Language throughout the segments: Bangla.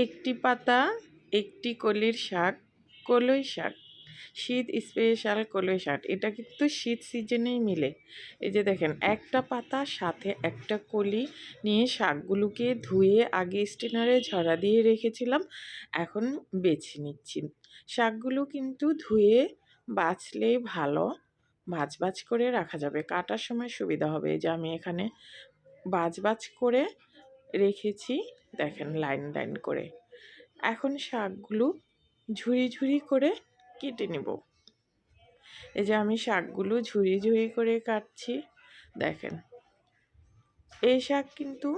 একটি পাতা একটি কলির শাক, কলই শাক, শীত স্পেশাল কলই শাক। এটা কিন্তু শীত সিজনেই মিলে। এই যে দেখেন, একটা পাতা সাথে একটা কলি নিয়ে শাকগুলোকে ধুয়ে আগে স্টেনারে ঝরা দিয়ে রেখেছিলাম, এখন বেছে নিচ্ছি। শাকগুলো কিন্তু ধুয়ে বাছলেই ভালো, ভাজ করে রাখা যাবে, কাটার সময় সুবিধা হবে। এই যে আমি এখানে ভাজ করে রেখেছি, দেখেন লাইন লাইন করে। এখন শাকগুলো ঝুরি করে কেটে নেব। এই যে আমি শাকগুলো ঝুরি করে কাটছি, দেখেন। এই শাক কিন্তু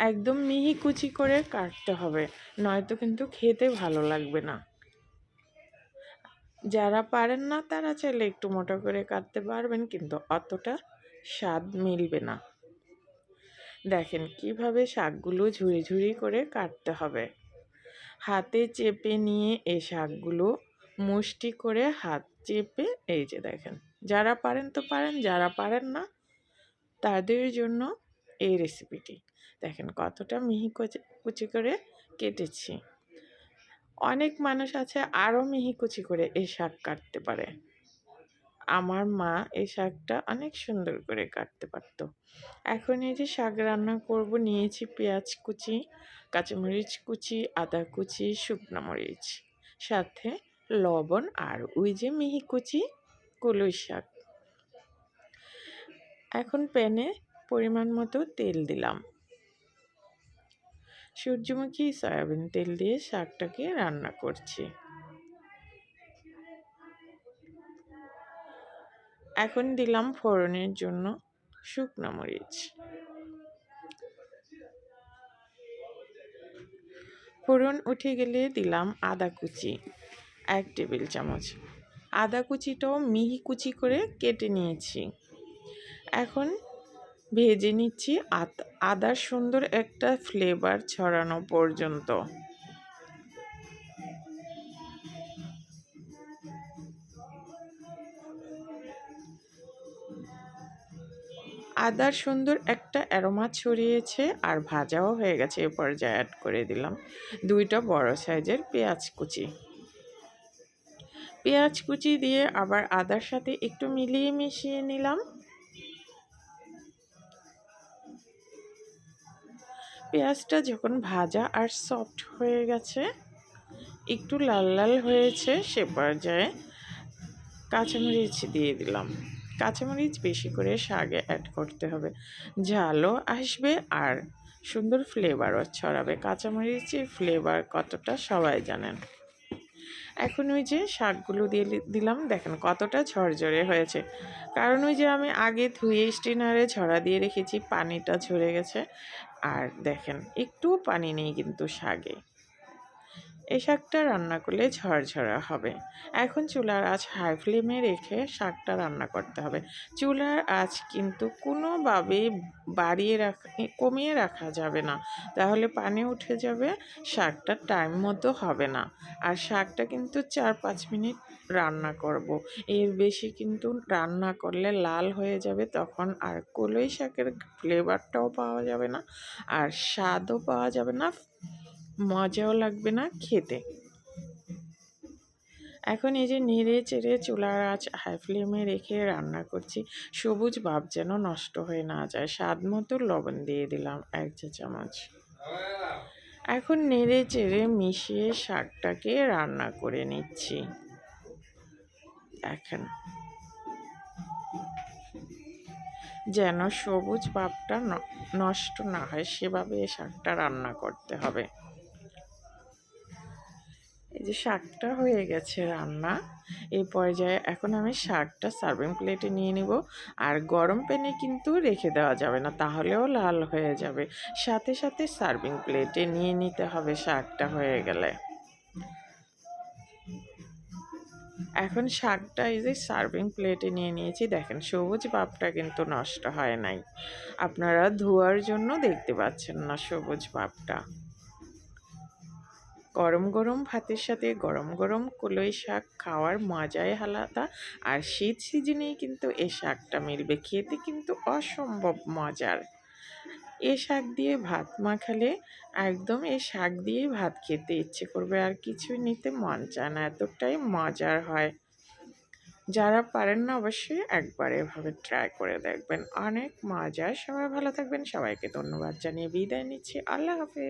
একদম মিহি কুচি করে কাটতে হবে, নয়তো কিন্তু খেতে ভালো লাগবে না। যারা পারেন না তারা চাইলে একটু মোটা করে কাটতে পারবেন, কিন্তু অতটা স্বাদ মিলবে না। দেখেন কিভাবে শাকগুলো ঝুরি করে কাটতে হবে। হাতে চেপে নিয়ে এই শাকগুলো মুষ্টি করে হাত চেপে, এই যে দেখেন, যারা পারেন তো পারেন, যারা পারেন না তাদের জন্য এই রেসিপিটি। দেখেন কতটা মিহি কুচি করে কেটেছি। অনেক মানুষ আছে আরও মিহি কুচি করে এই শাক কাটতে পারে। আমার মা এই শাকটা অনেক সুন্দর করে কাটতে পারতো। এখন এই যে শাক রান্না করব, নিয়েছি পেঁয়াজ কুচি, কাঁচামরিচ কুচি, আদা কুচি, শুকনো মরিচ, সাথে লবণ আর ওই যে মিহি কুচি কলই শাক। এখন প্যানে পরিমাণ মতো তেল দিলাম। সূর্যমুখী সয়াবিন তেল দিয়ে শাকটাকে রান্না করছি। এখন দিলাম ফোড়নের জন্য শুকনো মরিচ। ফোড়ন উঠে গেলে দিলাম আদা কুচি 1 টেবিল চামচ। আদা কুচিটাও মিহি কুচি করে কেটে নিয়েছি। এখন ভেজে নিচ্ছি আদার সুন্দর একটা ফ্লেভার ছড়ানো পর্যন্ত। আদার সুন্দর একটা অ্যারোমা ছড়িয়েছে আর ভাজাও হয়ে গেছে। এ পর্যায়ে অ্যাড করে দিলাম 2টা বড় সাইজের পেঁয়াজ কুচি। পেঁয়াজ কুচি দিয়ে আবার আদার সাথে একটু মিশিয়ে নিলাম। পেঁয়াজটা যখন ভাজা আর সফট হয়ে গেছে, একটু লাল হয়েছে, সে পর্যায়ে কাঁচামরিচ দিয়ে দিলাম। কাঁচামরিচ বেশি করে শাকে অ্যাড করতে হবে, ঝালও আসবে আর সুন্দর ফ্লেভারও ছড়াবে। কাঁচামরিচের ফ্লেভার কতটা সবাই জানেন। এখন ওই যে শাকগুলো দিয়ে দিলাম, দেখেন কতটা ঝরঝরে হয়েছে, কারণ ওই যে আমি আগে ধুয়ে স্টেনারে ঝরা দিয়ে রেখেছি, পানিটা ঝরে গেছে। আর দেখেন একটু পানি নেই কিন্তু শাকে। এই শাকটা রান্না করলে ঝরঝরা হবে। এখন চুলার আঁচ হাই ফ্লেমে রেখে শাকটা রান্না করতে হবে। চুলার আঁচ কিন্তু কোনোভাবেই কমিয়ে রাখা যাবে না, তাহলে পানি উঠে যাবে, শাকটা টাইম মতো হবে না। আর শাকটা কিন্তু 4-5 মিনিট রান্না করব। এর বেশি কিন্তু রান্না করলে লাল হয়ে যাবে, তখন আর কলই শাকের ফ্লেভারটাও পাওয়া যাবে না, আর স্বাদও পাওয়া যাবে না, মজাও লাগবে না খেতে। এখন এই যে নেড়ে চেড়ে চুলার আঁচ হাই ফ্লেমে রেখে রান্না করছি, সবুজ ভাব যেন নষ্ট হয়ে না যায়। স্বাদ মতো লবণ দিয়ে দিলাম 1 চা চামচ। এখন নেড়ে চেড়ে মিশিয়ে শাকটাকে রান্না করে নিচ্ছি। দেখেন যেন সবুজ ভাবটা নষ্ট না হয়, সেভাবে শাকটা রান্না করতে হবে। এই যে শাকটা হয়ে গেছে রান্না। এই পর্যায়ে এখন আমি শাকটা সার্ভিং প্লেটে নিয়ে নিব। আর গরম প্যানে কিন্তু রেখে দেওয়া যাবে না, তাহলেও লাল হয়ে যাবে। সাথে সার্ভিং প্লেটে নিয়ে নিতে হবে শাকটা হয়ে গেলে। এখন শাকটা এই যে সার্ভিং প্লেটে নিয়ে নিয়েছি, দেখেন সবুজ ভাবটা কিন্তু নষ্ট হয় নাই। আপনারা ধোয়ার জন্য দেখতে পাচ্ছেন না সবুজ ভাবটা। গরম ভাতের সাথে গরম কলই শাক খাওয়ার মজাই আলাদা। আর শীত সিজনেই কিন্তু এই শাকটা মিলবে, খেতে কিন্তু অসম্ভব মজার। এ শাক দিয়ে ভাত মাখালে একদম এই শাক দিয়ে ভাত খেতে ইচ্ছে করবে, আর কিছুই নিতে মন চায় না, এতটাই মজার হয়। যারা পারেন না অবশ্যই একবার এভাবে ট্রাই করে দেখবেন, অনেক মজা। সবাই ভালো থাকবেন, সবাইকে ধন্যবাদ জানিয়ে বিদায় নিচ্ছি। আল্লাহ হাফেজ।